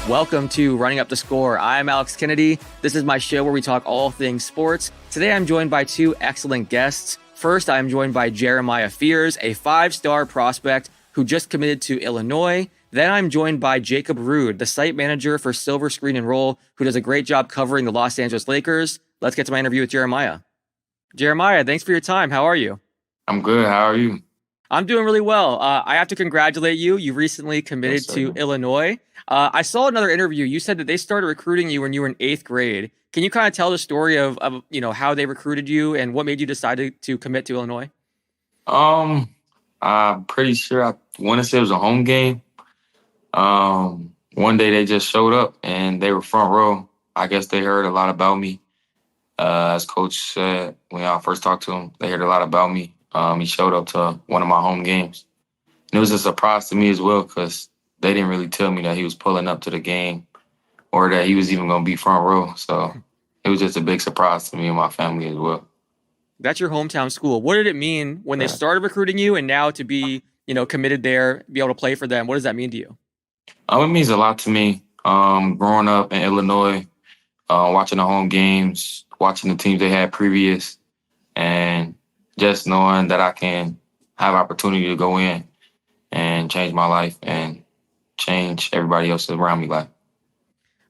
Welcome to Running Up the Score. I'm Alex Kennedy. This is my show where we talk all things sports. Today I'm joined by two excellent guests. First, I'm joined by Jeremiah Fears, a 5-star prospect who just committed to Illinois. Then I'm joined by Jacob Rude, the site manager for Silver Screen and Roll, who does a great job covering the Los Angeles Lakers. Let's get to my interview with Jeremiah. Jeremiah, thanks for your time. How are you? I'm good. How are you? I'm doing really well. I have to congratulate you. You recently committed to Illinois. I saw another interview. You said that they started recruiting you when you were in 8th grade. Can you kind of tell the story of how they recruited you and what made you decide to commit to Illinois? I'm pretty sure I want to say it was a home game. One day they just showed up and they were front row. I guess they heard a lot about me. As Coach said when I first talked to him, they heard a lot about me. He showed up to one of my home games. And it was a surprise to me as well because they didn't really tell me that he was pulling up to the game or that he was even going to be front row. So it was just a big surprise to me and my family as well. That's your hometown school. What did it mean when they started recruiting you and now to be, committed there, be able to play for them? What does that mean to you? It means a lot to me. Growing up in Illinois, watching the home games, watching the teams they had previous, and just knowing that I can have opportunity to go in and change my life and change everybody else around me life.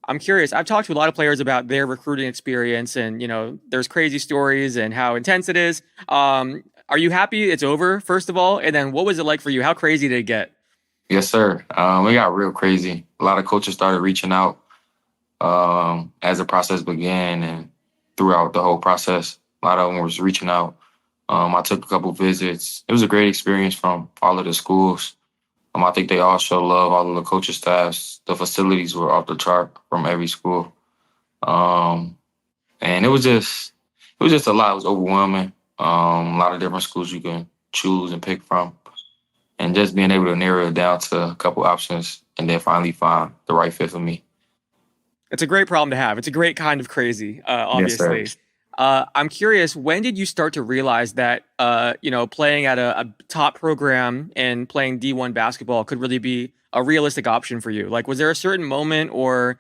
I'm curious. I've talked to a lot of players about their recruiting experience and, there's crazy stories and how intense it is. Are you happy it's over, first of all? And then what was it like for you? How crazy did it get? Yes, sir. It got real crazy. A lot of coaches started reaching out as the process began and throughout the whole process. A lot of them was reaching out. I took a couple visits. It was a great experience from all of the schools. I think they all show love, all of the coaching staffs. The facilities were off the chart from every school. And it was just a lot. It was overwhelming. A lot of different schools you can choose and pick from. And just being able to narrow it down to a couple options and then finally find the right fit for me. It's a great problem to have. It's a great kind of crazy, obviously. Yes, sir. I'm curious, when did you start to realize that, playing at a top program and playing D1 basketball could really be a realistic option for you? Like, was there a certain moment or,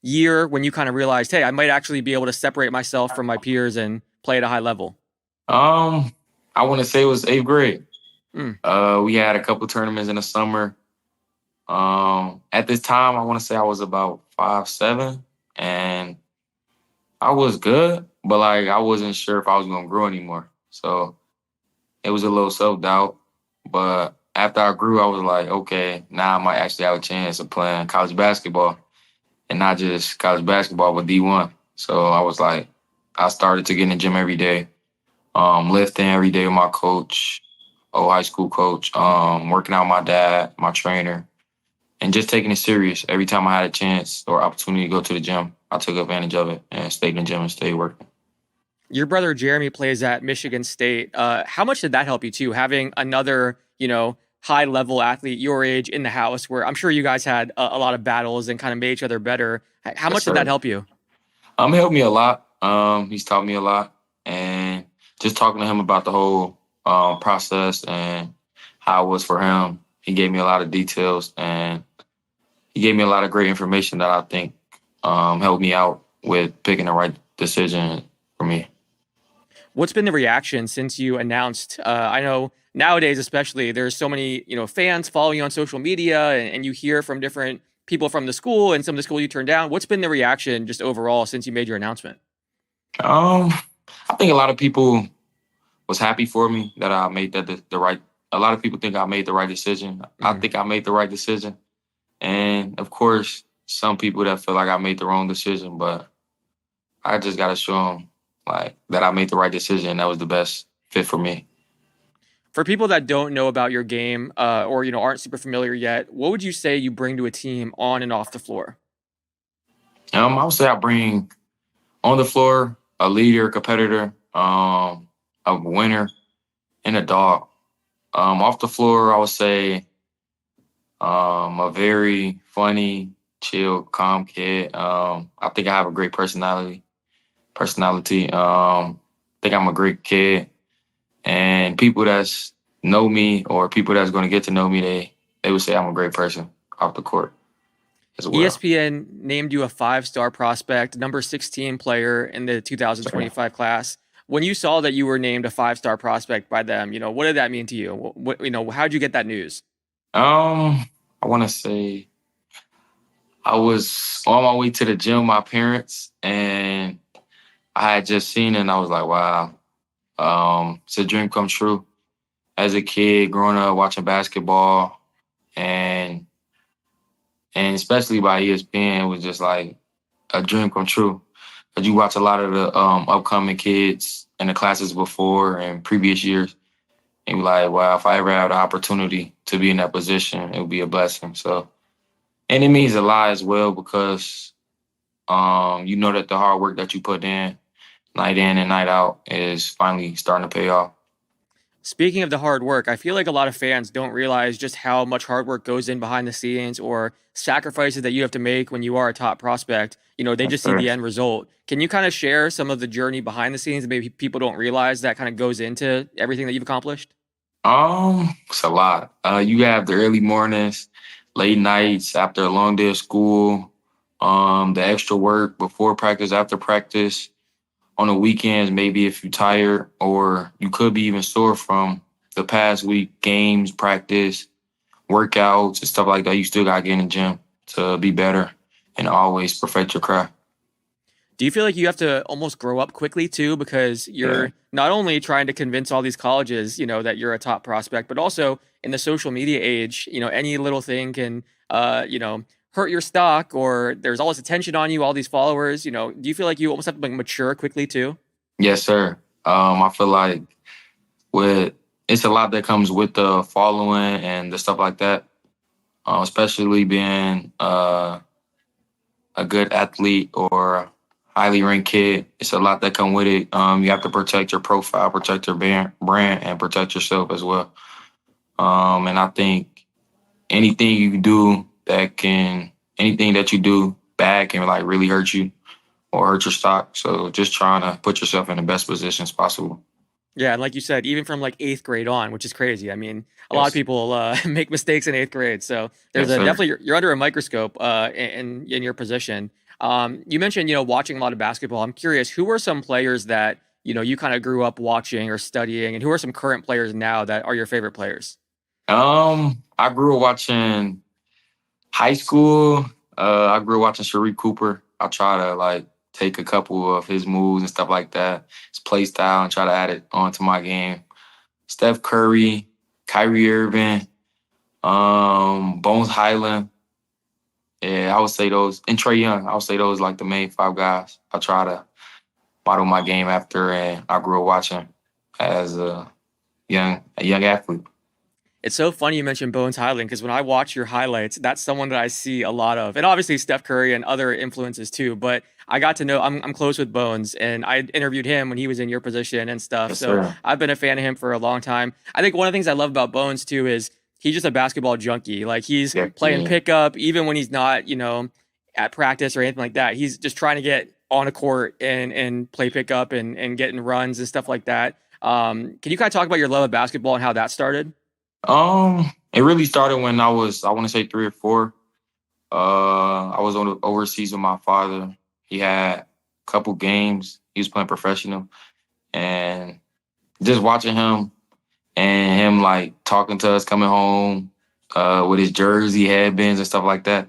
year when you kind of realized, hey, I might actually be able to separate myself from my peers and play at a high level? I want to say it was 8th grade. We had a couple tournaments in the summer. At this time, I want to say I was about 5'7", and I was good, but I wasn't sure if I was gonna grow anymore. So it was a little self-doubt. But after I grew, I was like, okay, now I might actually have a chance of playing college basketball. And not just college basketball, but D1. So I was like, I started to get in the gym every day, lifting every day with my coach, old high school coach, working out with my dad, my trainer, and just taking it serious. Every time I had a chance or opportunity to go to the gym, I took advantage of it and stayed in the gym and stayed working. Your brother Jeremy plays at Michigan State. How much did that help you too, having another, high-level athlete your age in the house where I'm sure you guys had a lot of battles and kind of made each other better? How much did that help you? It helped me a lot. He's taught me a lot. And just talking to him about the whole process and how it was for him, he gave me a lot of details and he gave me a lot of great information that I think helped me out with picking the right decision for me. What's been the reaction since you announced? I know nowadays, especially, there's so many, fans following you on social media and you hear from different people from the school and some of the school you turned down. What's been the reaction just overall since you made your announcement? I think a lot of people was happy for me that I made the right. A lot of people think I made the right decision. I think I made the right decision. And of course, some people that feel like I made the wrong decision, but I just got to show them that I made the right decision. And that was the best fit for me. For people that don't know about your game or, aren't super familiar yet, what would you say you bring to a team on and off the floor? I would say I bring on the floor a leader, a competitor, a winner, and a dog. Off the floor, I would say a very funny, chill, calm kid. I think I have a great personality. I think I'm a great kid. And people that's know me or people that's going to get to know me, they would say I'm a great person off the court. as well. ESPN named you a 5-star prospect, number 16 player in the So, 2025 class. When you saw that you were named a 5-star prospect by them, what did that mean to you? How'd you get that news? I want to say I was on my way to the gym with my parents, and I had just seen it, and I was like, wow, it's a dream come true. As a kid, growing up watching basketball, and especially by ESPN, it was just like a dream come true. But you watch a lot of the upcoming kids in the classes before and previous years, and you're like, wow, if I ever had the opportunity to be in that position, it would be a blessing. So, and it means a lot as well because you know that the hard work that you put in and night out is finally starting to pay off. Speaking of the hard work, I feel like a lot of fans don't realize just how much hard work goes in behind the scenes or sacrifices that you have to make when you are a top prospect. They Yes, just see sir. the end result. Can you kind of share some of the journey behind the scenes that maybe people don't realize that kind of goes into everything that you've accomplished? It's a lot. You have the early mornings, late nights after a long day of school, the extra work before practice, after practice, on the weekends, maybe if you're tired or you could be even sore from the past week, games, practice, workouts, and stuff like that. You still gotta get in the gym to be better and always perfect your craft. Do you feel like you have to almost grow up quickly too, because Yeah. you're not only trying to convince all these colleges, that you're a top prospect, but also in the social media age, any little thing can, hurt your stock, or there's all this attention on you, all these followers. Do you feel like you almost have to like mature quickly too? Yes, sir. I feel like with it's a lot that comes with the following and the stuff like that. Especially being a good athlete or highly ranked kid. It's a lot that come with it. You have to protect your profile, protect your brand, and protect yourself as well. And I think anything you do anything that you do bad can like really hurt you or hurt your stock. So just trying to put yourself in the best positions possible. Yeah, and like you said, even from like eighth grade on, which is crazy. I mean, a lot of Yes, people make mistakes in eighth grade, so there's yes, a sir. definitely you're under a microscope in your position. You mentioned watching a lot of basketball. I'm curious, who are some players that you kind of grew up watching or studying, and who are some current players now that are your favorite players? I grew up watching high school. I grew up watching Sharif Cooper. I try to like take a couple of his moves and stuff like that, his play style, and try to add it onto my game. Steph Curry, Kyrie Irving, Bones Highland. Yeah, I would say those. And Trey Young. I would say those like the main five guys. I try to model my game after, and I grew up watching as a young athlete. It's so funny you mentioned Bones Highland, because when I watch your highlights, that's someone that I see a lot of, and obviously Steph Curry and other influences too. But I got to know I'm close with Bones, and I interviewed him when he was in your position and stuff. Yes, So sir. I've been a fan of him for a long time. I think one of the things I love about Bones too is he's just a basketball junkie. Like he's Yeah, playing yeah. pickup even when he's not, at practice or anything like that. He's just trying to get on a court and play pickup and getting runs and stuff like that. Can you kind of talk about your love of basketball and how that started? It really started when I want to say 3 or 4. I was on the overseas with my father. He had a couple games. He was playing professional, and just watching him and him like talking to us coming home with his jersey, headbands, and stuff like that.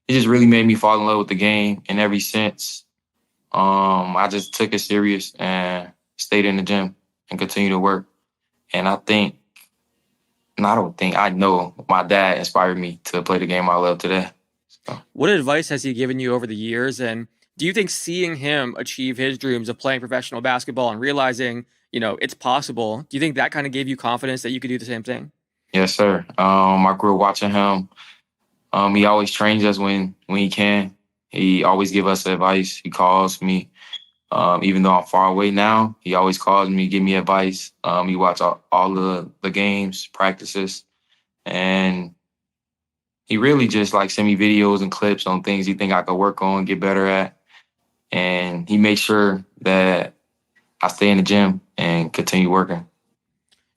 It just really made me fall in love with the game. And ever since, I just took it serious and stayed in the gym and continued to work. And I don't think I know my dad inspired me to play the game I love today. So, What advice has he given you over the years? And do you think seeing him achieve his dreams of playing professional basketball and realizing, it's possible, do you think that kind of gave you confidence that you could do the same thing? yes, sir. I grew up watching him. He always trains us when he can. He always give us advice. He calls me. Even though I'm far away now, he always calls me, give me advice. He watch all the games, practices, and he really just like send me videos and clips on things he think I could work on, get better at. And he makes sure that I stay in the gym and continue working.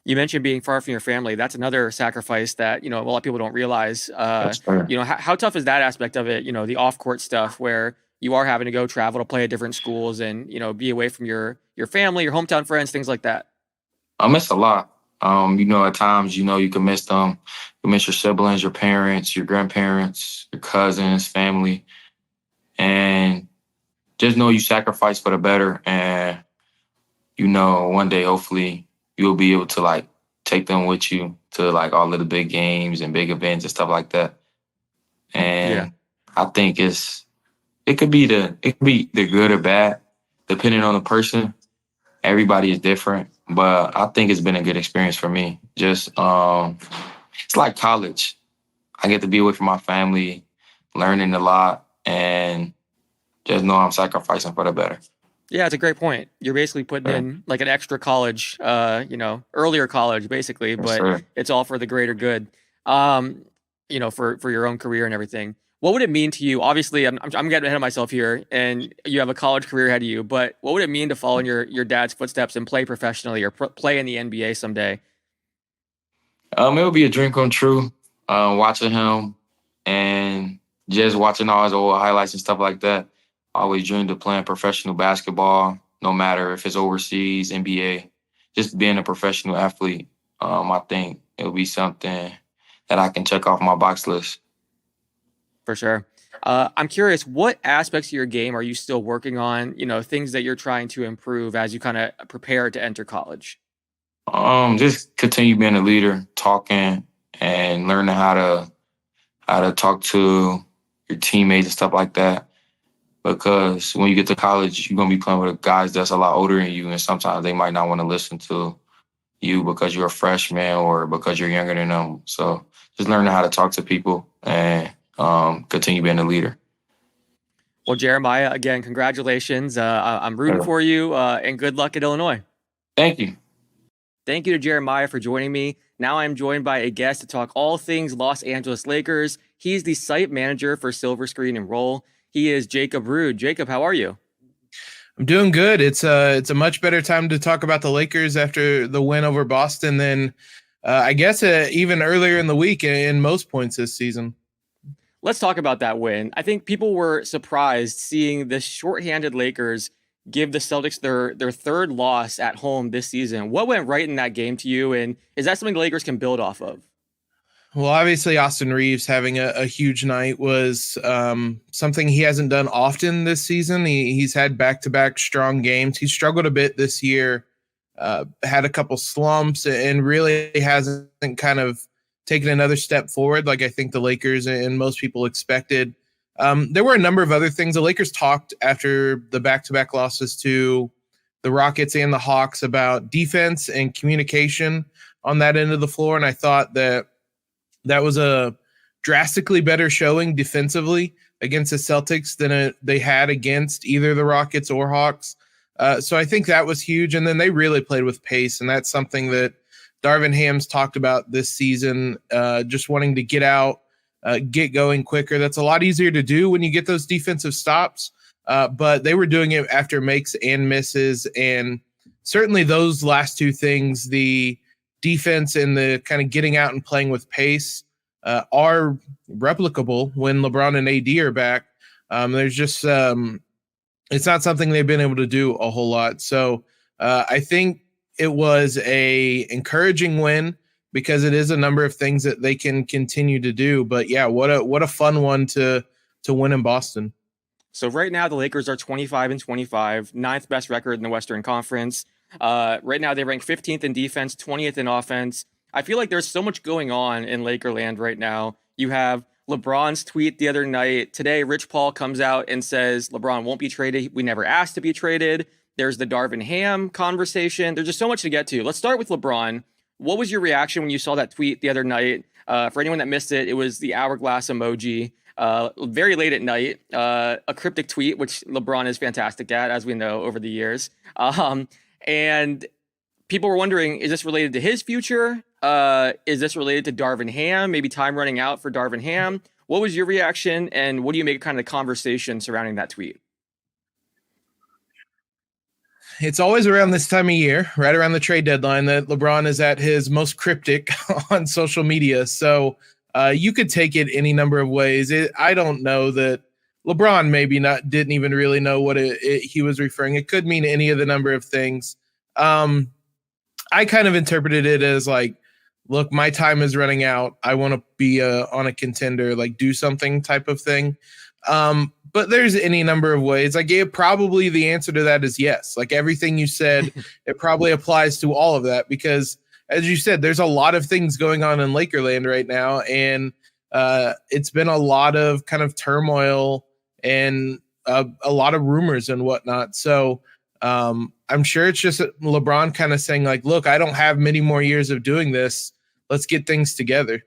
You mentioned being far from your family. That's another sacrifice that, a lot of people don't realize. Yes, sir. How tough is that aspect of it? The off court stuff where you are having to go travel to play at different schools and, be away from your family, your hometown friends, things like that. I miss a lot. At times, you can miss them. You miss your siblings, your parents, your grandparents, your cousins, family. And just know you sacrifice for the better. And, one day, hopefully, you'll be able to like take them with you to like all of the big games and big events and stuff like that. Yeah. And I think it could be the good or bad, depending on the person. Everybody is different, but I think it's been a good experience for me. Just it's like college. I get to be away from my family, learning a lot, and just know I'm sacrificing for the better. Yeah, it's a great point. You're basically putting Sure. in like an extra college, earlier college basically, Yes, but sir. it's all for the greater good. Um, for your own career and everything. What would it mean to you? Obviously, I'm getting ahead of myself here, and you have a college career ahead of you. But what would it mean to follow in your dad's footsteps and play professionally or play in the NBA someday? It would be a dream come true. Watching him and just watching all his old highlights and stuff like that. I always dreamed of playing professional basketball, no matter if it's overseas, NBA. Just being a professional athlete. I think it would be something that I can check off my box list. For sure. I'm curious, what aspects of your game are you still working on? Things that you're trying to improve as you kind of prepare to enter college. Just continue being a leader, talking and learning how to talk to your teammates and stuff like that. Because when you get to college, you're gonna be playing with guys that's a lot older than you, and sometimes they might not want to listen to you because you're a freshman or because you're younger than them. So just learning how to talk to people and continue being a leader. Well, Jeremiah, again, congratulations. I'm rooting Yeah. for you, and good luck at Illinois. Thank you. Thank you to Jeremiah for joining me. Now I'm joined by a guest to talk all things Los Angeles Lakers. He's the site manager for Silver Screen and Roll. He is Jacob Rude. Jacob, how are you? I'm doing good. It's a much better time to talk about the Lakers after the win over Boston than I guess even earlier in the week in most points this season. Let's talk about that win. I think people were surprised seeing the shorthanded Lakers give the Celtics their third loss at home this season. What went right in that game to you, and is that something the Lakers can build off of? Well, obviously, Austin Reeves having a huge night was something he hasn't done often this season. He's had back-to-back strong games. He struggled a bit this year, had a couple slumps, and really hasn't kind of taken another step forward like I think the Lakers and most people expected. There were a number of other things. The Lakers talked after the back-to-back losses to the Rockets and the Hawks about defense and communication on that end of the floor, and I thought that was a drastically better showing defensively against the Celtics than they had against either the Rockets or Hawks. So I think that was huge. And then they really played with pace. And that's something that Darvin Ham's talked about this season, just wanting to get out, get going quicker. That's a lot easier to do when you get those defensive stops. But they were doing it after makes and misses. And certainly those last two things, the defense and the kind of getting out and playing with pace are replicable when LeBron and AD are back. There's just it's not something they've been able to do a whole lot. So I think it was a encouraging win because it is a number of things that they can continue to do. But yeah, what a fun one to win in Boston. So right now the Lakers are 25-25, ninth best record in the Western Conference. Right now they rank 15th in defense, 20th in offense. I feel like there's so much going on in Lakerland right now. You have LeBron's tweet the other night. Today, Rich Paul comes out and says LeBron won't be traded. We never asked to be traded. There's the Darvin Ham conversation. There's just so much to get to. Let's start with LeBron. What was your reaction when you saw that tweet the other night? For anyone that missed it, it was the hourglass emoji. Very late at night, a cryptic tweet, which LeBron is fantastic at, as we know over the years. And people were wondering, is this related to his future? Is this related to Darvin Ham? Maybe time running out for Darvin Ham? What was your reaction, and what do you make kind of the conversation surrounding that tweet? it's always around this time of year, right around the trade deadline, that LeBron is at his most cryptic on social media. So you could take it any number of ways. I don't know that LeBron didn't even really know what he was referring. It could mean any of the number of things. I kind of interpreted it as like, look, my time is running out. I want to be on a contender, like do something type of thing. But there's any number of ways. I gave probably the answer to that is yes. Like everything you said, it probably applies to all of that because, as you said, there's a lot of things going on in Lakerland right now, and it's been a lot of kind of turmoil and a lot of rumors and whatnot. So I'm sure it's just LeBron kind of saying like, look, I don't have many more years of doing this. Let's get things together.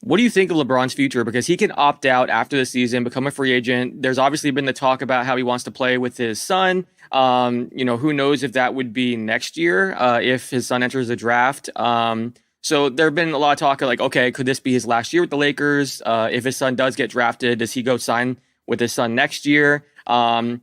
What do you think of LeBron's future? Because he can opt out after the season, become a free agent. There's obviously been the talk about how he wants to play with his son. Who knows if that would be next year if his son enters the draft. So there have been a lot of talk of like, okay, could this be his last year with the Lakers? If his son does get drafted, does he go sign with his son next year? I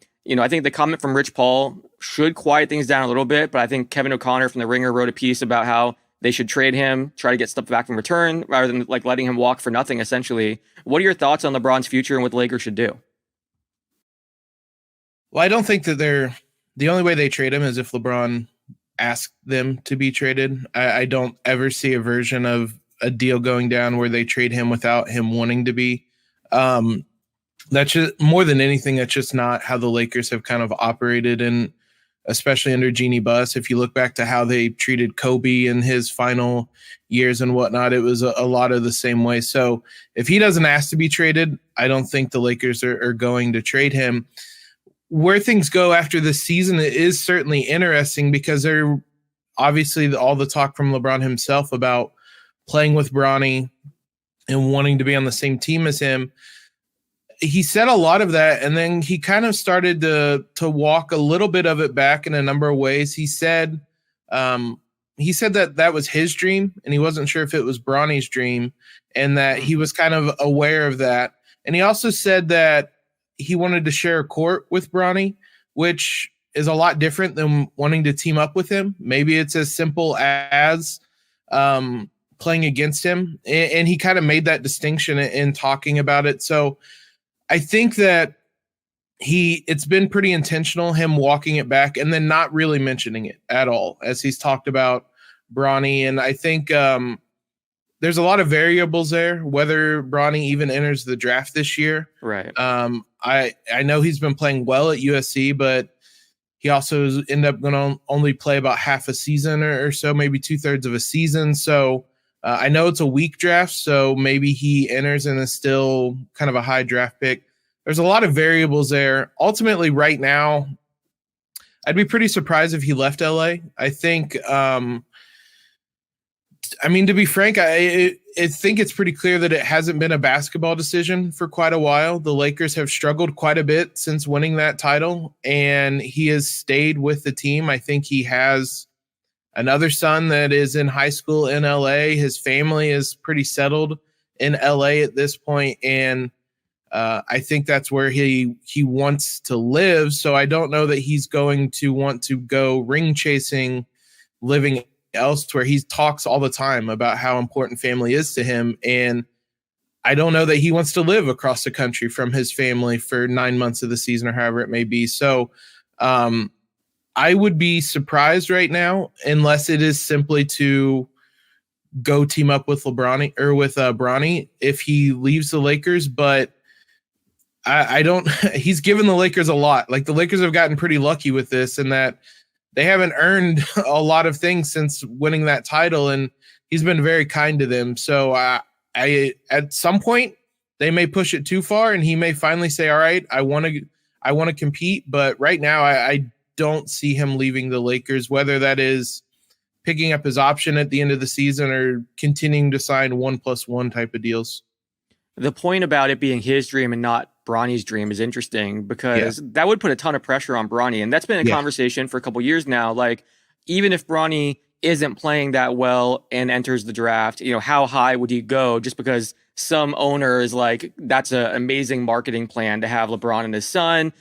think the comment from Rich Paul should quiet things down a little bit, but I think Kevin O'Connor from The Ringer wrote a piece about how they should trade him, try to get stuff back in return, rather than like letting him walk for nothing, essentially. What are your thoughts on LeBron's future and what the Lakers should do? Well, I don't think that the only way they trade him is if LeBron asked them to be traded. I don't ever see a version of a deal going down where they trade him without him wanting to be. That's just more than anything. That's just not how the Lakers have kind of operated, and especially under Jeannie Buss. If you look back to how they treated Kobe in his final years and whatnot, it was a lot of the same way. So if he doesn't ask to be traded, I don't think the Lakers are going to trade him. Where things go after this season is certainly interesting because they're obviously all the talk from LeBron himself about playing with Bronny and wanting to be on the same team as him. He said a lot of that, and then he kind of started to walk a little bit of it back in a number of ways. He said that was his dream, and he wasn't sure if it was Bronny's dream, and that he was kind of aware of that. And he also said that he wanted to share a court with Bronny, which is a lot different than wanting to team up with him. Maybe it's as simple as playing against him, and he kind of made that distinction in talking about it. So I think that it's been pretty intentional, him walking it back and then not really mentioning it at all as he's talked about Bronny. And I think there's a lot of variables there, whether Bronny even enters the draft this year. Right. I know he's been playing well at USC, but he also ended up going to only play about half a season or so, maybe 2/3 of a season. So I know it's a weak draft, so maybe he enters and is still kind of a high draft pick. There's a lot of variables there. Ultimately, right now, I'd be pretty surprised if he left LA. I think, to be frank, I think it's pretty clear that it hasn't been a basketball decision for quite a while. The Lakers have struggled quite a bit since winning that title, and he has stayed with the team. I think he has another son that is in high school in LA. His family is pretty settled in LA at this point, and I think that's where he wants to live. So I don't know that he's going to want to go ring chasing, living elsewhere. He talks all the time about how important family is to him, and I don't know that he wants to live across the country from his family for 9 months of the season or however it may be. So I would be surprised right now, unless it is simply to go team up with LeBron or with Bronny if he leaves the Lakers. But I don't. He's given the Lakers a lot. Like the Lakers have gotten pretty lucky with this, and that they haven't earned a lot of things since winning that title, and he's been very kind to them. So at some point they may push it too far, and he may finally say, "All right, I want to compete." But right now, I don't see him leaving the Lakers, whether that is picking up his option at the end of the season or continuing to sign 1+1 type of deals. The point about it being his dream and not Bronny's dream is interesting because that would put a ton of pressure on Bronny. And that's been a conversation for a couple years now. Like, even if Bronny isn't playing that well and enters the draft, how high would he go? Just because some owner is like, that's an amazing marketing plan to have LeBron and his son,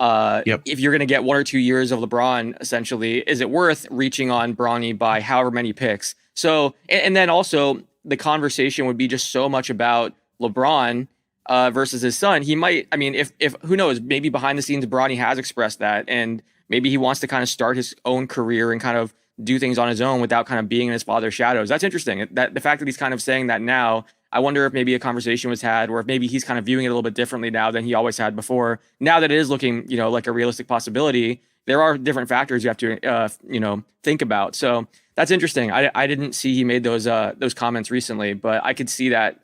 If you're going to get 1 or 2 years of LeBron, essentially, is it worth reaching on Bronny by however many picks? So, and then also the conversation would be just so much about LeBron versus his son. He might, I mean, if who knows, maybe behind the scenes, Bronny has expressed that, and maybe he wants to kind of start his own career and kind of do things on his own without kind of being in his father's shadows. That's interesting. That the fact that he's kind of saying that now, I wonder if maybe a conversation was had, or if maybe he's kind of viewing it a little bit differently now than he always had before. Now that it is looking, like a realistic possibility, there are different factors you have to, think about. So that's interesting. I didn't see he made those comments recently, but I could see that,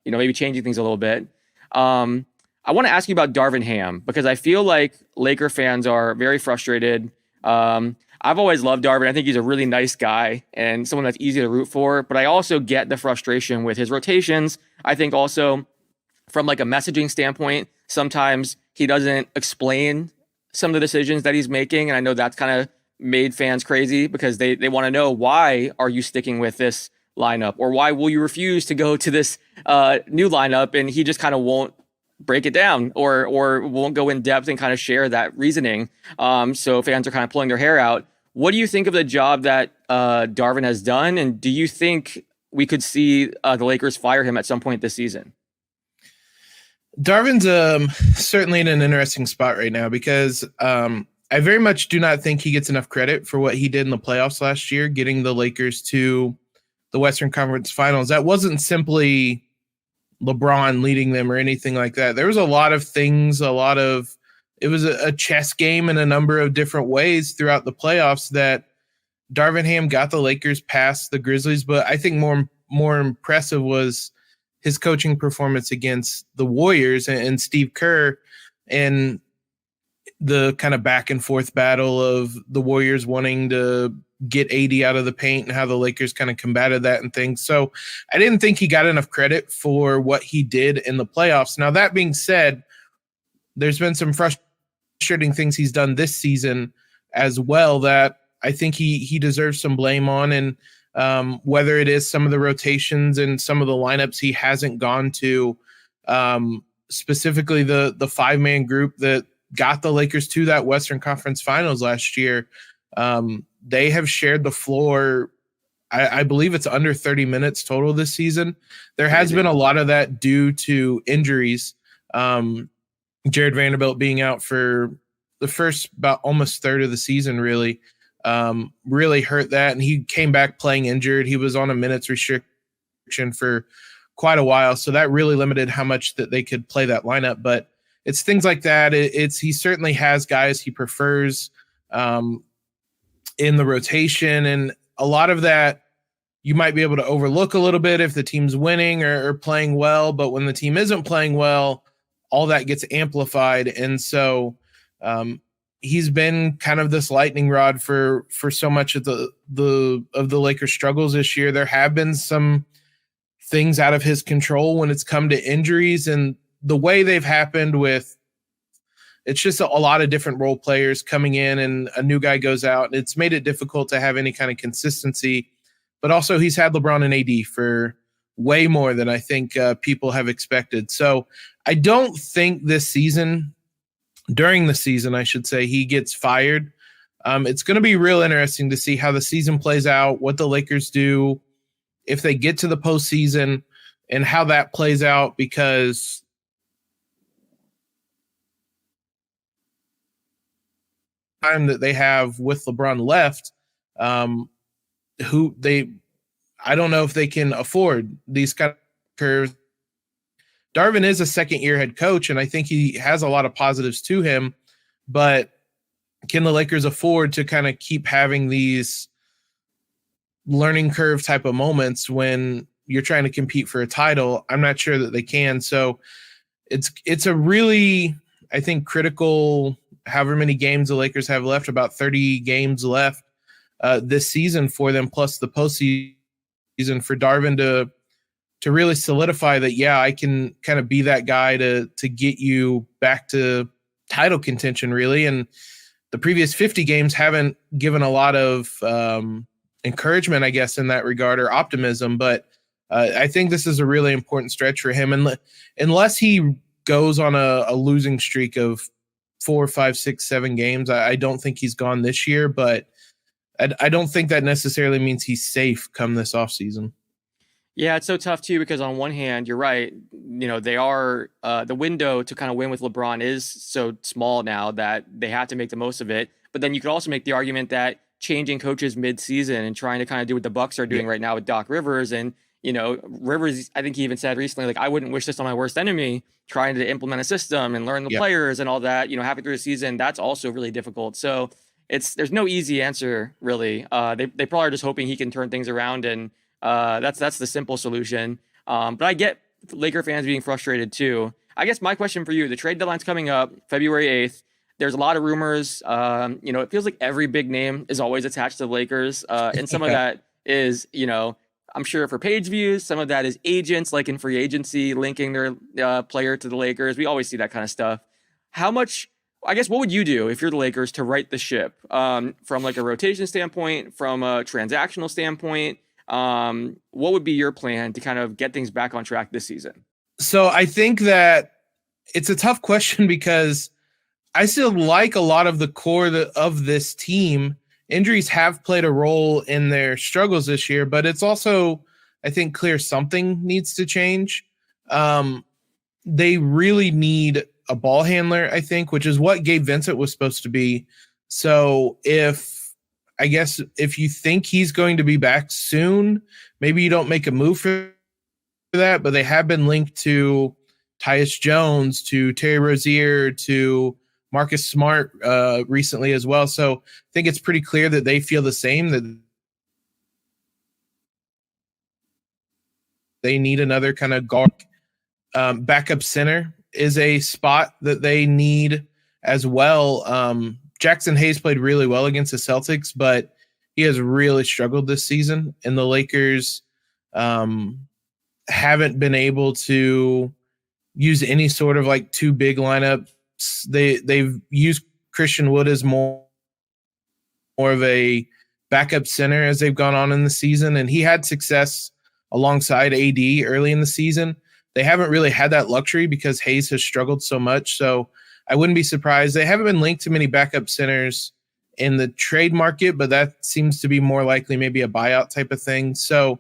maybe changing things a little bit. I want to ask you about Darvin Ham, because I feel like Laker fans are very frustrated. I've always loved Darvin. I think he's a really nice guy and someone that's easy to root for, but I also get the frustration with his rotations. I think also from like a messaging standpoint, sometimes he doesn't explain some of the decisions that he's making. And I know that's kind of made fans crazy, because they want to know, why are you sticking with this lineup, or why will you refuse to go to this new lineup? And he just kind of won't break it down or won't go in depth and kind of share that reasoning. So fans are kind of pulling their hair out. What do you think of the job that Darvin has done? And do you think we could see the Lakers fire him at some point this season? Darvin's certainly in an interesting spot right now, because I very much do not think he gets enough credit for what he did in the playoffs last year, getting the Lakers to the Western Conference Finals. That wasn't simply LeBron leading them or anything like that. There was a lot of things, it was a chess game in a number of different ways throughout the playoffs that Darvin Ham got the Lakers past the Grizzlies. But I think more impressive was his coaching performance against the Warriors and Steve Kerr, and the kind of back and forth battle of the Warriors wanting to get AD out of the paint and how the Lakers kind of combated that and things. So I didn't think he got enough credit for what he did in the playoffs. Now, that being said, there's been some frustrating things he's done this season as well that I think he deserves some blame on. And whether it is some of the rotations and some of the lineups he hasn't gone to, specifically the 5-man group that got the Lakers to that Western Conference Finals last year. They have shared the floor. I believe it's under 30 minutes total this season. There has been a lot of that due to injuries. Jared Vanderbilt being out for the first about almost third of the season really hurt that. And he came back playing injured. He was on a minutes restriction for quite a while. So that really limited how much that they could play that lineup. But it's things like that. He certainly has guys he prefers in the rotation. And a lot of that you might be able to overlook a little bit if the team's winning or playing well. But when the team isn't playing well, all that gets amplified. And so he's been kind of this lightning rod for so much of the Lakers' struggles this year. There have been some things out of his control when it's come to injuries, and the way they've happened with it's just a lot of different role players coming in and a new guy goes out. It's made it difficult to have any kind of consistency, but also he's had LeBron and AD for way more than I think people have expected. So I don't think during the season, I should say, he gets fired. It's going to be real interesting to see how the season plays out, what the Lakers do, if they get to the postseason, and how that plays out, because time that they have with LeBron left, I don't know if they can afford these kind of curves. Darvin is a second-year head coach, and I think he has a lot of positives to him, but can the Lakers afford to kind of keep having these learning curve type of moments when you're trying to compete for a title? I'm not sure that they can. So it's a really, I think, critical however many games the Lakers have left, about 30 games left this season for them, plus the postseason, for Darvin to really solidify that, yeah, I can kind of be that guy to get you back to title contention, really. And the previous 50 games haven't given a lot of encouragement, I guess, in that regard, or optimism. But I think this is a really important stretch for him. And unless he goes on a losing streak of 4, 5, 6, 7 games. I don't think he's gone this year, but I don't think that necessarily means he's safe come this offseason. Yeah, it's so tough too, because on one hand, you're right. They are the window to kind of win with LeBron is so small now that they have to make the most of it. But then you could also make the argument that changing coaches mid-season and trying to kind of do what the Bucks are doing right now with Doc Rivers, and Rivers, I think he even said recently, like, I wouldn't wish this on my worst enemy, trying to implement a system and learn the players and all that, halfway through the season, that's also really difficult. So there's no easy answer really. They probably are just hoping he can turn things around, and that's the simple solution. But I get Laker fans being frustrated too. I guess my question for you, the trade deadline's coming up February 8th. There's a lot of rumors. It feels like every big name is always attached to the Lakers. And some of that is, I'm sure for page views, some of that is agents like in free agency linking their player to the Lakers. We always see that kind of stuff. How much, I guess, what would you do if you're the Lakers to right the ship from like a rotation standpoint, from a transactional standpoint? What would be your plan to kind of get things back on track this season? So I think that it's a tough question because I still like a lot of the core of this team. Injuries have played a role in their struggles this year, but it's also, I think, clear something needs to change. They really need a ball handler, I think, which is what Gabe Vincent was supposed to be. So if you think he's going to be back soon, maybe you don't make a move for that, but they have been linked to Tyus Jones, to Terry Rozier, to Marcus Smart recently as well. So I think it's pretty clear that they feel the same, that they need another kind of guard. Backup center is a spot that they need as well. Jackson Hayes played really well against the Celtics, but he has really struggled this season, and the Lakers haven't been able to use any sort of like two big lineups. They've used Christian Wood as more of a backup center as they've gone on in the season, and he had success alongside AD early in the season. They haven't really had that luxury because Hayes has struggled so much, so I wouldn't be surprised. They haven't been linked to many backup centers in the trade market, but that seems to be more likely maybe a buyout type of thing. So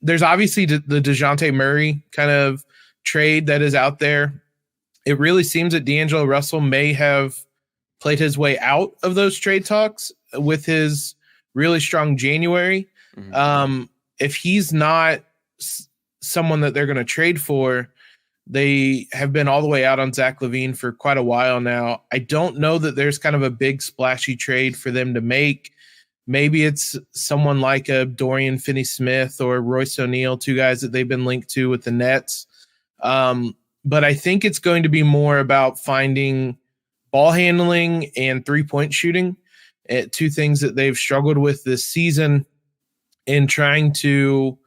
there's obviously the DeJounte Murray kind of trade that is out there. It really seems that D'Angelo Russell may have played his way out of those trade talks with his really strong January. Mm-hmm. If he's not someone that they're going to trade for, they have been all the way out on Zach LaVine for quite a while now. I don't know that there's kind of a big splashy trade for them to make. Maybe it's someone like a Dorian Finney-Smith or Royce O'Neal, two guys that they've been linked to with the Nets. But I think it's going to be more about finding ball handling and three-point shooting, two things that they've struggled with this season, and trying to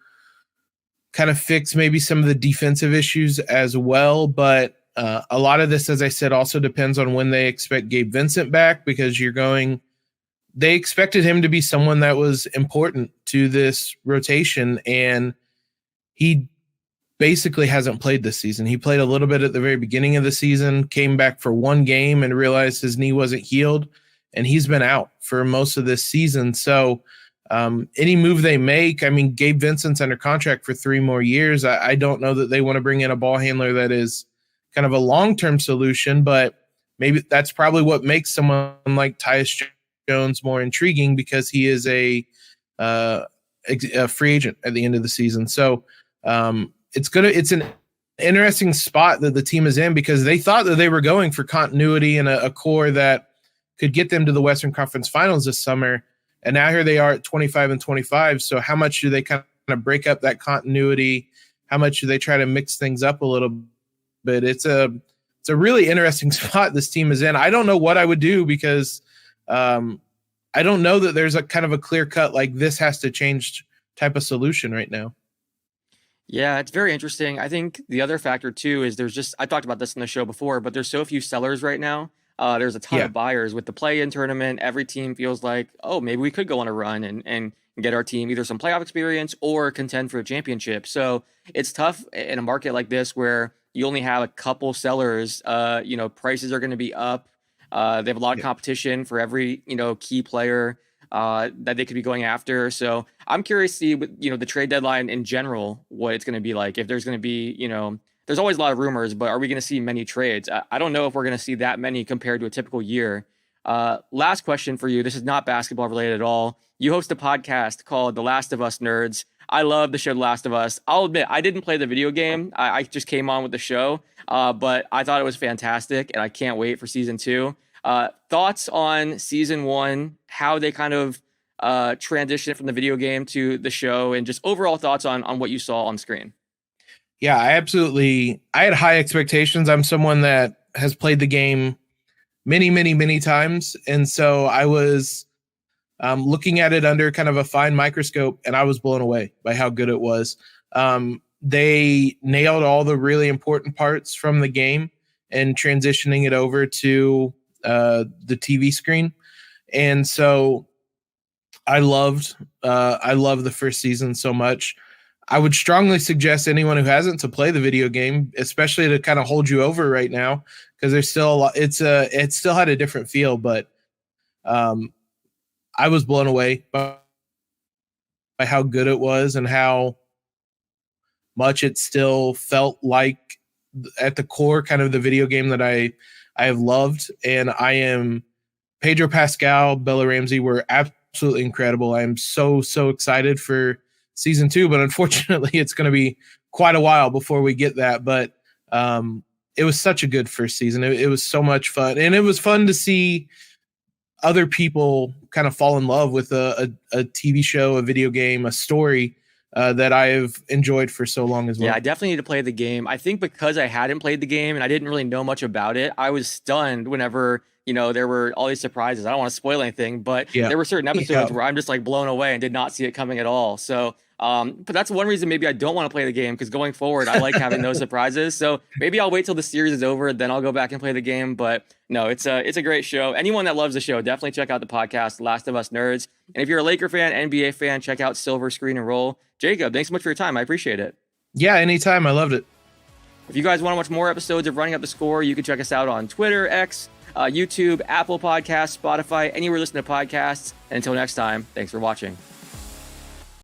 kind of fix maybe some of the defensive issues as well. But a lot of this, as I said, also depends on when they expect Gabe Vincent back, because they expected him to be someone that was important to this rotation, and he basically hasn't played this season. He played a little bit at the very beginning of the season, came back for one game and realized his knee wasn't healed, and he's been out for most of this season. So any move they make, I mean, Gabe Vincent's under contract for 3 more years. I don't know that they want to bring in a ball handler that is kind of a long-term solution, but maybe that's probably what makes someone like Tyus Jones more intriguing, because he is a free agent at the end of the season. So it's an interesting spot that the team is in, because they thought that they were going for continuity and a core that could get them to the Western Conference Finals this summer. And now here they are at 25-25. So how much do they kind of break up that continuity? How much do they try to mix things up a little bit? It's a really interesting spot this team is in. I don't know what I would do, because I don't know that there's a kind of a clear cut, like this has to change type of solution right now. Yeah, it's very interesting. I think the other factor too is I talked about this in the show before, but there's so few sellers right now. There's a ton of buyers with the play-in tournament. Every team feels like, oh, maybe we could go on a run and get our team either some playoff experience or contend for a championship. So it's tough in a market like this where you only have a couple sellers. Prices are going to be up. They have a lot of competition for every, key player that they could be going after. So I'm curious to see, the trade deadline in general, what it's going to be like. If there's going to be, there's always a lot of rumors, but are we going to see many trades? I don't know if we're going to see that many compared to a typical year. Last question for you. This is not basketball related at all. You host a podcast called The Last of Us Nerds. I love the show The Last of Us. I'll admit, I didn't play the video game. I just came on with the show, but I thought it was fantastic, and I can't wait for season 2. Thoughts on season 1, how they kind of transitioned from the video game to the show, and just overall thoughts on what you saw on screen. Yeah, I had high expectations. I'm someone that has played the game many, many, many times. And so I was looking at it under kind of a fine microscope, and I was blown away by how good it was. They nailed all the really important parts from the game and transitioning it over to the TV screen. And so I loved the first season so much. I would strongly suggest anyone who hasn't to play the video game, especially to kind of hold you over right now, because there's still a lot. It still had a different feel, but I was blown away by how good it was and how much it still felt like at the core kind of the video game that I have loved. And Pedro Pascal, Bella Ramsey were absolutely incredible. I'm so excited for season 2, but unfortunately it's going to be quite a while before we get that. But it was such a good first season. It was so much fun, and it was fun to see other people kind of fall in love with a TV show, a video game, a story that I have enjoyed for so long as well. Yeah, I definitely need to play the game. I think because I hadn't played the game and I didn't really know much about it, I was stunned whenever, there were all these surprises. I don't want to spoil anything, but there were certain episodes where I'm just like blown away and did not see it coming at all. So, but that's one reason maybe I don't want to play the game, because going forward, I like having those surprises. So maybe I'll wait till the series is over, then I'll go back and play the game. But no, it's a great show. Anyone that loves the show, definitely check out the podcast, Last of Us Nerds. And if you're a Laker fan, NBA fan, check out Silver Screen and Roll. Jacob, thanks so much for your time. I appreciate it. Yeah, anytime. I loved it. If you guys want to watch more episodes of Running Up the Score, you can check us out on Twitter, X, YouTube, Apple Podcasts, Spotify, anywhere you listen to podcasts. And until next time, thanks for watching.